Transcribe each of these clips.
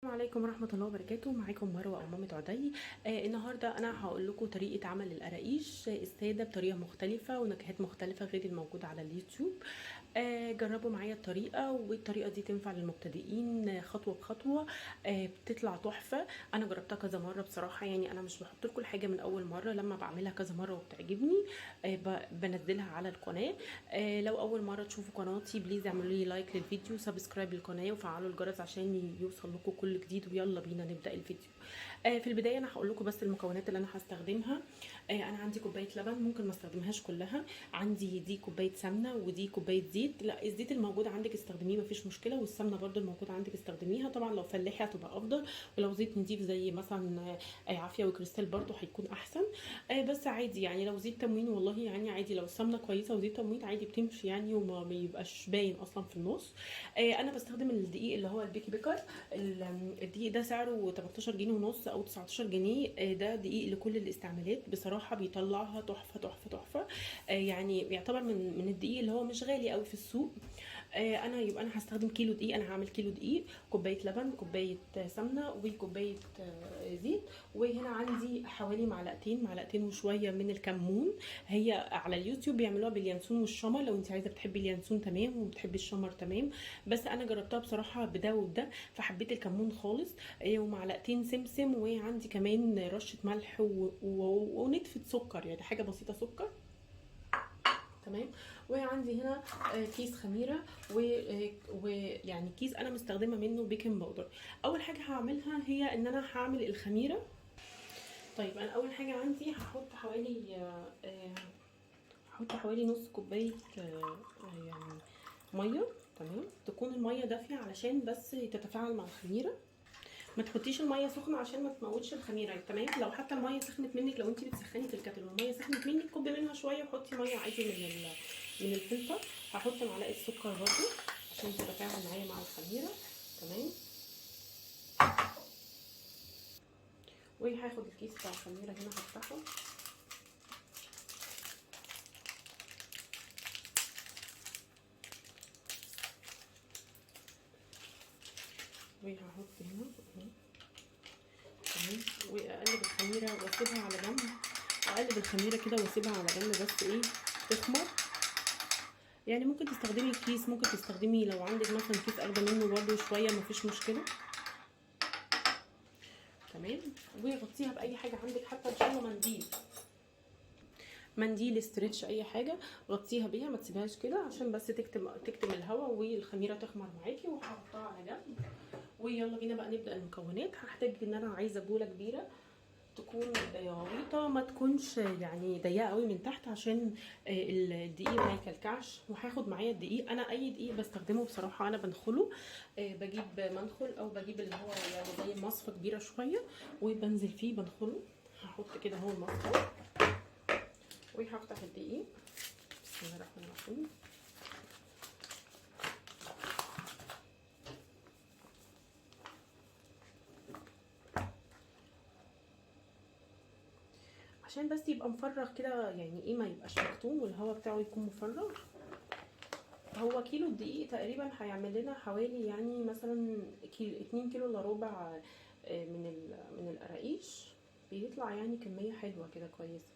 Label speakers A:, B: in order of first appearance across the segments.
A: السلام عليكم ورحمة الله وبركاته. معاكم مروة أو مامة عدي. النهاردة أنا هقول لكم طريقة عمل القراقيش السادة بطريقة مختلفة ونكهات مختلفة غير الموجودة على اليوتيوب. جربوا معايا الطريقة، والطريقة دي تنفع للمبتدئين خطوة بخطوة. بتطلع تحفة. أنا جربتها كذا مرة بصراحة، يعني أنا مش بحط لكم الحاجة من أول مرة، لما بعملها كذا مرة وبتعجبني بنزلها على القناة. لو أول مرة تشوفوا قناتي بليز اعملوا لي لايك للفيديو، سبسكرايب للقناة وفعلوا الجرس عشان يوصل لكم كل جديد. ويلا بينا نبدأ الفيديو. في البداية أنا هقول لكم بس المكونات اللي أنا هستخدمها. أنا عندي كوباية لبن، ممكن ما استخدمهاش كلها. عندي دي كوباية سمنة ودي كوباية زيت. لا، الزيت الموجود عندك استخدميه مفيش مشكلة، والسمنة برده الموجودة عندك استخدميها. طبعا لو فلاحي هتبقى أفضل، ولو زيت نضيف زي مثلا عافية وكريستال برده هيكون أحسن. بس عادي يعني، لو زيت تموين والله يعني عادي، لو السمنة كويسة وزيت تموين عادي بتمشي يعني، وما بيبقاش باين أصلا في النص. أنا بستخدم الدقيق اللي هو البيكي بيكر. الدقيق ده سعره 18 جنيه ونص او 19 جنيه. ده دقيق لكل الاستعمالات، بصراحه بيطلعها تحفه تحفه تحفه. يعني يعتبر من الدقيق اللي هو مش غالي قوي في السوق. يبقى انا هستخدم كيلو دقيق. انا هعمل كيلو دقيق، كوبايه لبن، كوبايه سمنه، وكوبايه زيت. وهنا عندي حوالي معلقتين وشويه من الكمون. هي على اليوتيوب بيعملوها باليانسون والشمر، لو انت عايزه بتحبي اليانسون تمام وبتحبي الشمر تمام، بس انا جربتها بصراحه بده وده فحبيت الكمون خالص. ومعلقتين سمسم، وعندي كمان رشه ملح ونتفه سكر، يعني حاجه بسيطه سكر. تمام. وعندي هنا كيس خميره، ويعني كيس انا مستخدمه منه بيكنج باودر. اول حاجه هعملها هي ان انا هعمل الخميره. طيب انا اول حاجه عندي هحط حوالي نص كوبايه يعني ميه. تمام، تكون الميه دافيه علشان بس تتفاعل مع الخميره. ما تحطيش الميه سخنه عشان ما تموتش الخميره. تمام، لو حتى الميه سخنت منك، لو انت بتسخني في الكاتل والميه سخنت منك، كبي منها شويه وحطي ميه عادي من الفلتر. هحط معلقه سكر برده عشان تتفاعل معايا مع الخميره. تمام، وهاخد الكيس بتاع الخميره هنا هفتحه. وهحط هنا. تمام، واقلب الخميره واسيبها على جنب. اقلب الخميره كده واسيبها على جنب، بس ايه، تخمر. يعني ممكن تستخدمي كيس، ممكن تستخدمي لو عندك مثلا كيس اخده منه برده شويه، مفيش مشكله. تمام، وغطيها باي حاجه عندك، حتى ان شاء الله منديل استرتش، اي حاجه غطيها بيها، ما تسيبهاش كده عشان بس تكتم الهواء والخميره تخمر معاكي. وهحطها على جنب. ويلا بينا بقى نبدا المكونات. هحتاج ان انا عايزه بوله كبيره تكون غويطه، ما تكونش يعني ضيقه قوي من تحت، عشان الدقيق ما يكلكعش. وهاخد معايا الدقيق. انا اي دقيق بستخدمه بصراحه، انا بنخله. بجيب منخل او بجيب اللي هو يعني زي مصفى كبيره شويه، وبنزل فيه بنخله. هحط كده اهو المصفى، وهفتح الدقيق. بسم الله الرحمن الرحيم. عشان بس يبقى مفرغ كده، يعني ايه، ما يبقاش مكتوم والهواء بتاعه يكون مفرغ. هو كيلو الدقيق تقريبا هيعمل لنا حوالي يعني مثلا 2 كيلو الا ربع من القراقيش. بيطلع يعني كميه حلوه كده كويسه.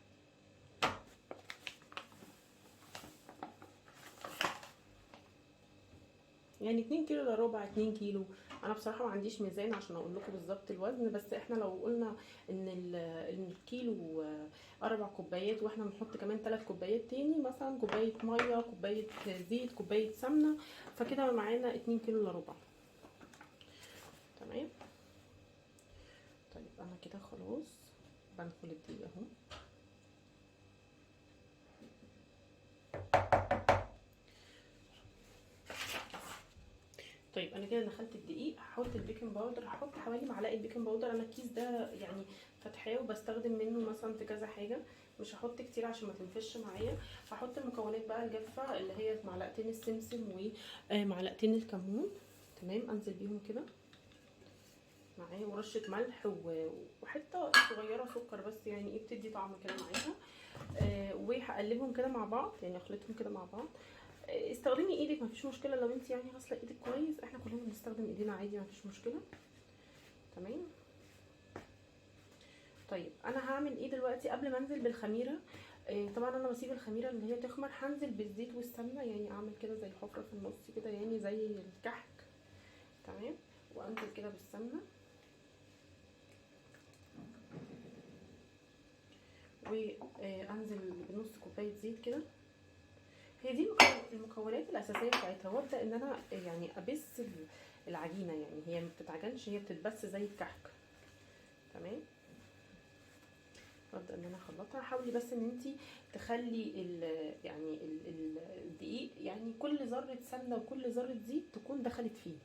A: يعني 2 كيلو الا ربع، 2 كيلو. انا بصراحه ما عنديش ميزان عشان اقول لكم بالظبط الوزن، بس احنا لو قلنا ان الكيلو 4 كوبايات، واحنا بنحط كمان 3 كوبايات تاني، مثلا كوبايه ميه، كوبايه زيت، كوبايه سمنه، فكده معانا 2 كيلو الا ربع. تمام. طيب انا كده خلاص بنخل الدقيق اهو. طيب انا كده دخلت الدقيق. هحط البيكنج باودر، هحط حوالي معلقه بيكنج باودر. انا الكيس ده يعني فاتحاه وبستخدم منه مثلا في كذا حاجه، مش هحط كتير عشان ما تنفش معايا. هحط المكونات بقى الجافه اللي هي معلقتين السمسم ومعلقتين الكمون. تمام، انزل بيهم كده معايا، ورشه ملح وحته صغيره سكر، بس يعني ايه، بتدي طعم كده معاها. وهقلبهم كده مع بعض، يعني اخلطهم كده مع بعض. استخدمي ايدك، مفيش مشكله. لو انت يعني غاسله ايدك كويس، احنا كلنا بنستخدم ايدينا عادي، مفيش مشكله. طيب انا هعمل ايه دلوقتي قبل ما انزل بالخميره؟ طبعا انا بسيب الخميره اللي هي تخمر، هنزل بالزيت والسمنه، يعني اعمل كده زي حفره في النص كده، يعني زي الكحك. تمام. وانزل كده بالسمنه، وانزل بنص كوبايه زيت كده. هي دي المكونات الاساسيه بتاعتها. وابدا ان انا يعني ابس العجينه، يعني هي ما بتتعجنش، هي بتتبس زي الكحك. تمام. ابدا ان انا اخلطها. حاولي بس ان انت تخلي يعني الدقيق، يعني كل ذره سمنه وكل ذره زيت تكون دخلت فيه.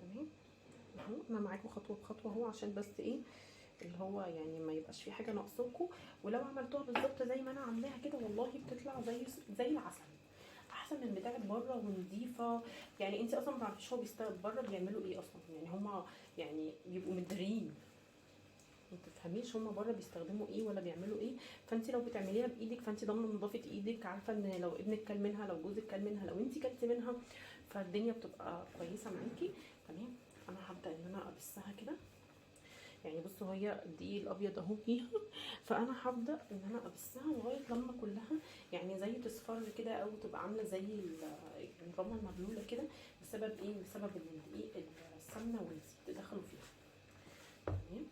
A: تمام. اهو انا معاكم خطوه بخطوه اهو، عشان بس ايه اللي هو يعني ما يبقاش في حاجه ناقصاكم. ولو عملتوها بالظبط زي ما انا عاملاها كده، والله بتطلع زي العسل، احسن من بتاعه بره ونضيفه. يعني انت اصلا ما تعرفيش هو بره بيعملوا ايه اصلا، يعني هما يعني بيبقوا مدارين، ما تفهميش هما بره بيستخدموا ايه ولا بيعملوا ايه. فانت لو بتعمليها بايدك فانت ضامنه نظافه ايدك، عارفه ان لو ابنك كل منها، لو جوزك كل منها، لو انت كلتي منها، فالدنيا بتبقى كويسه معاكي. تمام. انا هبدا ان انا ابسها كده. يعني بصوا هي الدقيق الابيض اهو فيها، فانا هبدا ان انا ابسها لغايه لما كلها يعني زي تصفر كده، او تبقى عامله زي الرمله المبلوله كده. بسبب ايه؟ بسبب ان الدقيق السمنه والزيت دخلوا فيها. تمام.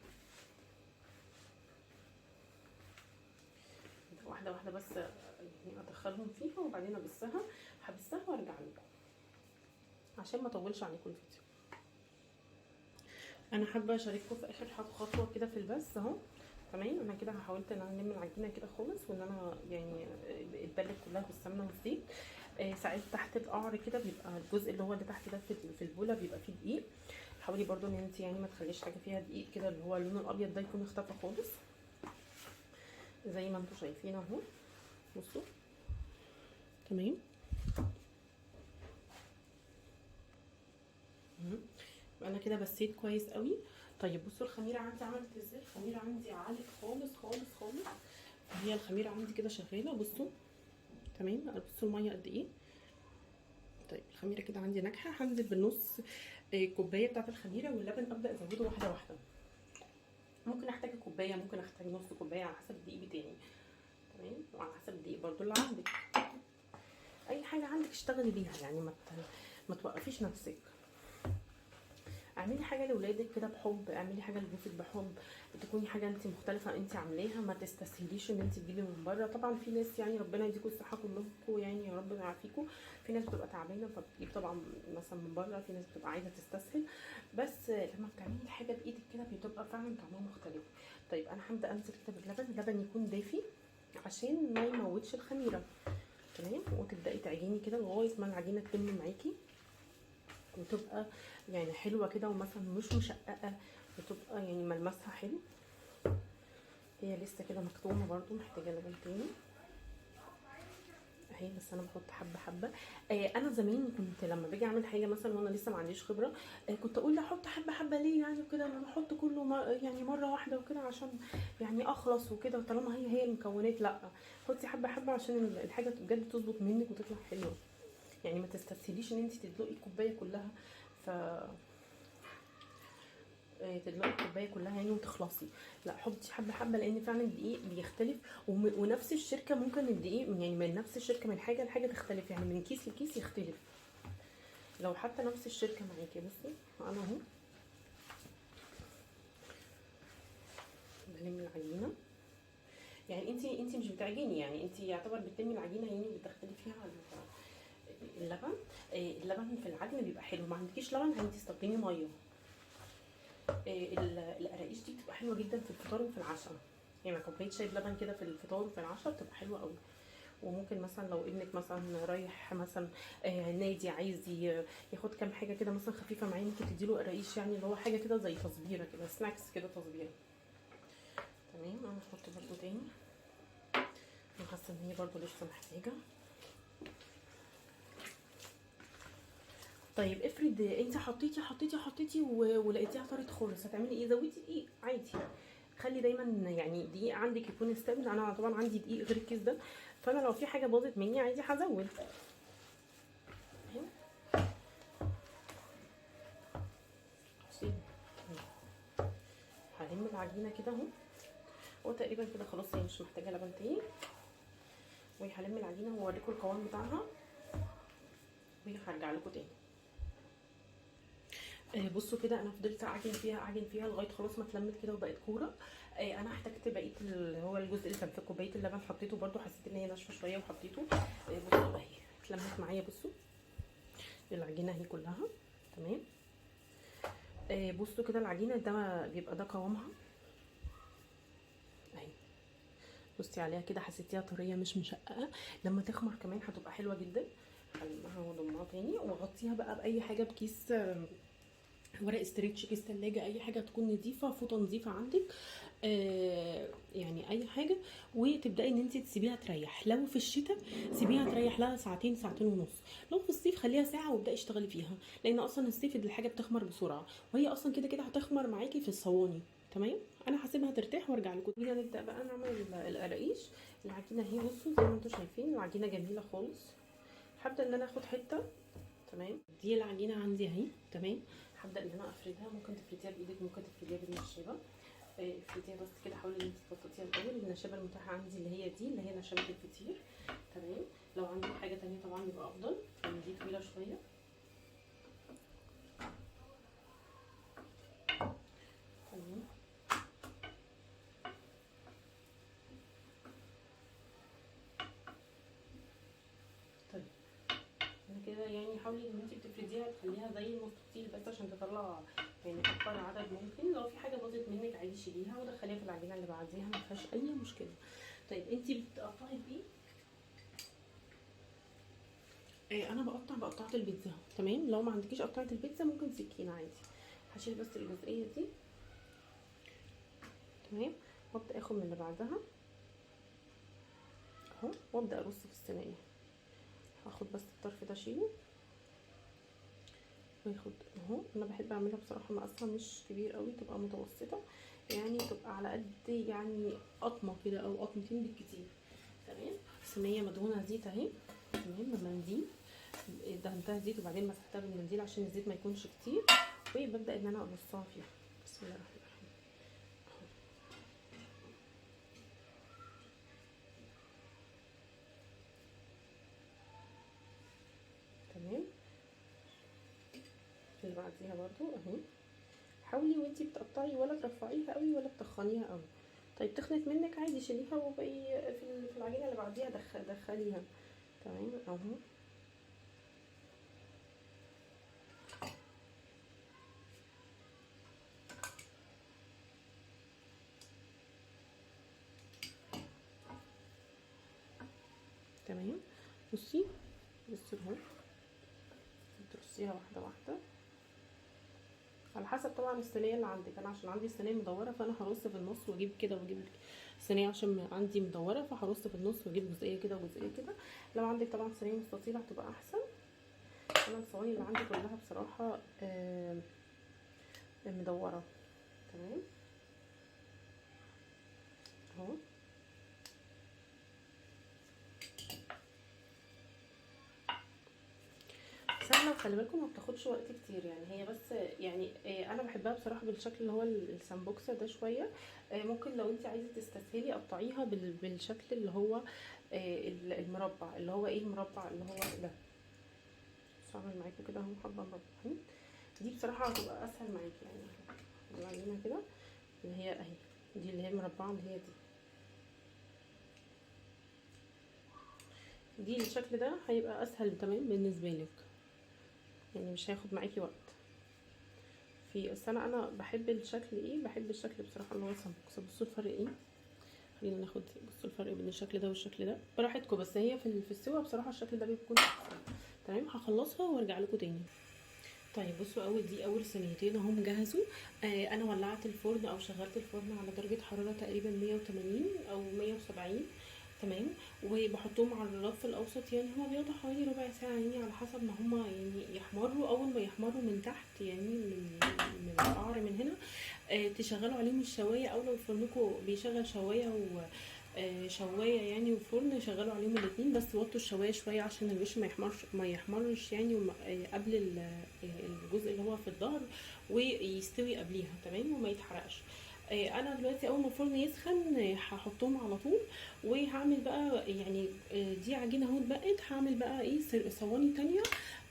A: واحده واحده بس، يعني ادخلهم فيها وبعدين ابسها. هبسها وارجع لكم عشان ما اطولش عليكم الفيديو. انا حابه اشارككم في اخر خطوه كده في البس اهو. تمام. انا كده حاولت ان انا الم العجينه كده خالص، وان انا يعني اتبلت كلها بالسمنه والزيت. ساعات تحت القعر كده بيبقى الجزء اللي هو اللي تحت ده في البوله بيبقى فيه دقيق. حاولي برضو ان انت يعني ما تخليش حاجه فيها دقيق كده، اللي هو اللون الابيض ده يكون اختفى خالص زي ما انتم شايفين اهو. بصوا. تمام. انا كده بسيت كويس قوي. طيب بصوا الخميره عندي عملت ازاي. الخميره عندي عالت خالص خالص خالص. هي الخميره عندي كده شغاله. بصوا. تمام. بصوا الميه قد ايه. طيب الخميره كده عندي ناجحه. هنزل بالنص كوبايه بتاعت الخميره، واللبن ابدا ازوده واحده واحده. ممكن احتاج كوبايه، ممكن احتاج نص كوبايه، على حسب الدقيق بتاعي. تمام. وعلى حسب الدقيق برضو اللي عندك. اي حاجه عندك اشتغلي بيها، يعني ما توقفيش نفسك. اعملي حاجه لاولادك كده بحب، اعملي حاجه لجوزك بحب، تكوني حاجه انت مختلفه انت عاملاها. ما تستسهليش ان انت تجيبي من بره. طبعا في ناس يعني ربنا يديكم الصحه كلكم، يعني يا رب يعافيكم. في ناس بتبقى تعبانه فبتجيب طبعا مثلا من بره، في ناس بتبقى عايزه تستسهل. بس لما بتعملي حاجه بايدك كده بتبقى فعلا طعمها مختلف. طيب انا هبدا انزل كده باللبن. اللبن يكون دافي عشان ما يموتش الخميره. تمام. وتبداي تعجني كده لغايه ما العجينه تلم معاكي، وتبقى يعني حلوه كده، ومثلا مش مشققه، وتبقى يعني ملمسها حلو. هي لسه كده مكتومه برضو، محتاجه لبن تاني اهي. بس انا بحط حبه حبه. انا زمان كنت لما باجي اعمل حاجه مثلا وانا لسه ما عنديش خبره، كنت اقول احط حبه حبه ليه يعني وكده. انا بحط كله يعني مره واحده وكده عشان يعني اخلص وكده، طالما هي المكونات. لا، حطي حبه حبه عشان الحاجه بجد تظبط منك وتطلع حلوه. يعني ما تستسهليش ان انت تدلقي الكوبايه كلها. ف تدلقي الكوبايه كلها يعني وتخلصي. لا، حطي حبه حبه، لان فعلا الدقيق بيختلف. ونفس الشركه ممكن الدقيق يعني من نفس الشركه من حاجه لحاجه تختلف، يعني من كيس لكيس يختلف. لو حتى نفس الشركه معاكي. بصي انا اهو بلم العجينه. يعني انت مش بتعجني، يعني انت يعتبر بتلمي العجينه يعني وبتدخلي فيها اللبن. اللبن في العجن بيبقى حلو. ما عندكيش لبن هتستخدمي ميه. القراقيش دي بتبقى حلوه جدا في الفطار وفي العشاء. يعني مع كوبايه شاي بلبن كده في الفطار وفي العشاء بتبقى حلوه قوي. وممكن مثلا لو ابنك مثلا رايح مثلا نادي، عايز ياخد كام حاجه كده مثلا خفيفه معاه، ممكن تديله قراقيش، يعني اللي هو حاجه كده زي تصبيره كده، سناكس كده تصبيره. تمام. انا هحط برده تاني. انا حاسه ان هي برده لسه محتاجه. طيب افرض انت حطيتي ولقيتيها طارت خالص، هتعملي ايه؟ زودي دقيق عادي. خلي دايما يعني دقيق عندك يكون استبن. انا طبعا عندي دقيق غير الكيس ده، فانا لو في حاجه باظت مني عادي هزود. هلم العجينه كده اهو، هو تقريبا كده خلاص هي مش محتاجه لبن تاني. وهلم العجينه واوريكم القوام بتاعها وهرجع لكم تاني. بصوا كده انا فضلت اعجن فيها لغايه خلاص ما اتلمت كده وبقت كوره. انا احتجت بقيه اللي هو الجزء اللي كان في كوبايه اللبن حطيته برده، حسيت ان هي ناشفه شويه وحطيته. بصوا اهي اتلمت معايا. بصوا العجينه اهي كلها تمام. بصوا كده العجينه ده بيبقى ده قوامها اهي. بصي عليها كده حسيتيها طريه مش مشققه. لما تخمر كمان هتبقى حلوه جدا. هلمها واضمها تاني واغطيها بقى باي حاجه، بكيس ورق استريتش، كيس تلاجة، اي حاجه تكون نظيفه، فوطه نظيفه عندك، يعني اي حاجه. وتبداي ان انت تسيبيها تريح. لو في الشتاء سيبيها تريح لها ساعتين ساعتين ونص. لو في الصيف خليها ساعه وابداي اشتغلي فيها، لان اصلا الصيف الحاجه بتخمر بسرعه، وهي اصلا كده كده هتخمر معاكي في الصواني. تمام. انا هسيبها ترتاح وارجع لكم. هنا نبدا بقى نعمل القراقيش. العجينه اهي بصوا زي ما انتم شايفين العجينه جميله خالص. هبدا ان انا اخد حته. تمام. دي العجينه عندي اهي. تمام. هبدا ان انا افردها. ممكن تفرديها بايدك، ممكن تفرديها بالنشابه. افرديها بس كده، حاولي ان انت تبططيها الاول. النشابه المتاحه عندي اللي هي دي، اللي هي نشابه الفطير. تمام. لو عندك حاجه تانية طبعا يبقى افضل، لان دي طويله شويه. تمام. طيب انا كده يعني حاولي ان انت بتفرديها تخليها زي المستطيل بس عشان تطلع يعني اكبر عدد ممكن. لو في حاجه باظت منك عادي شيليها ودخليها في العجينه اللي بعديها، ما فيهاش اي مشكله. طيب انت بتقطعي بايه؟ انا بقطعه البيتزا. تمام. لو ما عندكيش قطعه البيتزا ممكن سكينه عادي. هشيل بس الجزئيه دي. تمام. وابدا اخد من اللي بعدها اهو، وابدا ارص في الصينيه. هاخد بس الطرف ده اشيله واخد اهو. انا بحب اعملها بصراحه مقاسها مش كبير قوي، تبقى متوسطه يعني، تبقى على قد يعني قطمه كده او قطمتين بالكتير. تمام. صينيه مدهونه زيت اهي. تمام. بمنديل دهنتها زيت وبعدين مسحتها بالمنديل عشان الزيت ما يكونش كتير. وببدا ان انا ارصها فيها. بسم الله الرحمن الرحيم. تمام. اللي بعديها برضو اهي. حاولي وانتي بتقطعي ولا ترفعيها قوي ولا تخنيها قوي. طيب تخنت منك عادي شيليها، وبقي في العجينه اللي بعديها دخليها. تمام اهو. تمام. بصي اهو، ترصيها واحده واحده على حسب طبعا الصينيه اللي عندك. انا عشان عندي الصينيه مدوره فانا هرص في النص واجيب كده واجيب الصينيه، عشان عندي مدوره فهرص في النص واجيب جزئيه كده وجزئيه كده. لو عندك طبعا صينيه مستطيله هتبقى احسن. انا الصواني اللي عندي كلها بصراحه مدوره. تمام اهو. سهله وخلي بالكم ما بتاخدش وقت كتير يعني، هي بس يعني انا بحبها بصراحه بالشكل اللي هو السمبوكسه ده شويه. ممكن لو انت عايزه تستسهلي قطعيها بالشكل اللي هو المربع، اللي هو ايه المربع اللي هو ده. بس هعمل معاكم كده اهو حبه مربعين. دي بصراحه هتبقى اسهل معاكي يعني. العجينه كده اللي هي اهي، دي اللي هي المربعه اللي هي دي الشكل ده هيبقى اسهل تمام بالنسبه لك، يعني مش هياخد معاكي وقت في السنة. انا بحب الشكل ايه، بحب الشكل بصراحه اللي هو سمبوكسه. بصوا الفرق ايه. خلينا ناخد بصوا الفرق بين الشكل ده والشكل ده براحتكم، بس هي في السوا بصراحه الشكل ده بيكون احسن. تمام. هخلصها وارجع لكم تاني. طيب بصوا اول صينيتين اهم جهزوا. انا ولعت الفرن او شغلت الفرن على درجه حراره تقريبا 180 او 170. تمام. وبحطهم على الرف الاوسط، يعني هو بياخدوا حوالي ربع ساعه يعني على حسب ما هما يعني يحمروا. اول ما يحمروا من تحت يعني من القعر من هنا تشغلوا عليهم الشوايه، او لو فرنكم بيشغل شوايه شوايه يعني وفرن، شغلوا عليهم الاثنين بس وطوا الشوايه شويه عشان الوش ما يحمرش يعني قبل الجزء اللي هو في الظهر، ويستوي قبليها. تمام. وما يتحرقش. انا دلوقتي اول ما الفرن يسخن هحطهم على طول، وهعمل بقى يعني دي عجينه اهو اتبقت، هعمل بقى ايه صواني تانية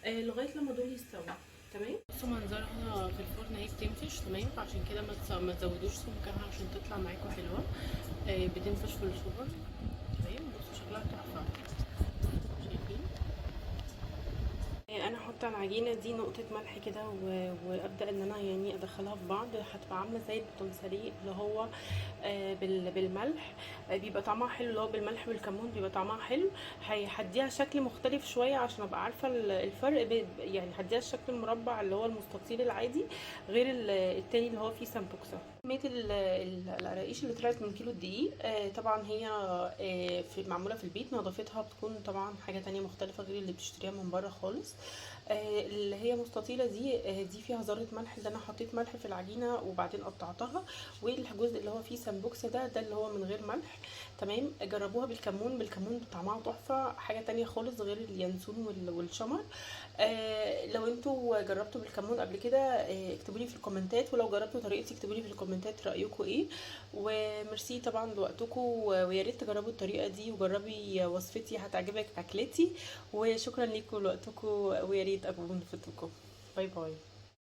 A: لغايه لما دول يستووا. تمام. بصوا منظرها في الفرن اهي بتنفش. تمام. فعشان كده ما تزودوش سمكها عشان تطلع معاكم حلوه. بتنفش في الفرن. تمام. بصوا شكلها تحفه. شايفين؟ انا هحط على العجينه دي نقطه ملح كده وابدا ان انا يعني ادخلها في بعض، هتبقى عامله زي البتنسليه اللي هو بالملح. بيبقى طعمها حلو، اللي هو بالملح والكمون بيبقى طعمها حلو. هديها شكل مختلف شويه عشان ابقى عارفه الفرق يعني هديها الشكل المربع اللي هو المستطيل العادي، غير التاني اللي هو فيه سمبوكسه. كميه القراقيش اللي طلعت من كيلو الدقيق طبعا هي معموله في البيت، نظافتها بتكون طبعا حاجه تانية مختلفه غير اللي بتشتريها من بره خالص. اللي هي مستطيله دي دي فيها ذره ملح، اللي انا حطيت ملح في العجينه وبعدين قطعتها. والجزء اللي هو فيه سمبوكسه ده اللي هو من غير ملح. تمام. جربوها بالكمون طعمها تحفه، حاجه تانية خالص غير اليانسون والشمر. لو انتوا جربتوا بالكمون قبل كده اكتبوا لي في الكومنتات، ولو جربتوا طريقتي اكتبوا لي في الكومنتات رايكم ايه. وميرسي طبعا لوقتكم، ويا ريت تجربوا الطريقه دي وجربي وصفتي، هتعجبك اكلتي. وشكرا ليكم لوقتكم، ويا ريت اكون فدتكم. باي باي.